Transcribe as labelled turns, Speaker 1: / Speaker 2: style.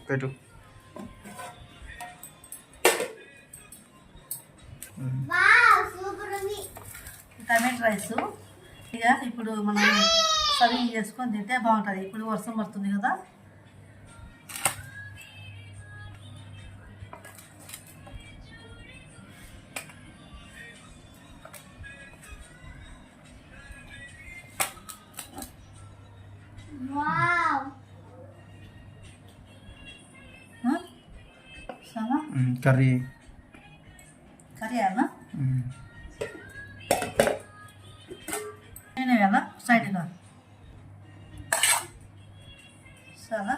Speaker 1: పెట్టు.
Speaker 2: Tomato rice ఇక ఇప్పుడు మనం సర్వింగ్ చేసుకొని తింటే బాగుంటుంది. ఇప్పుడు వర్షం పడుతుంది కదా.
Speaker 1: కర్రీ
Speaker 2: అన్న నేనే కదా సైడ్గా చాలా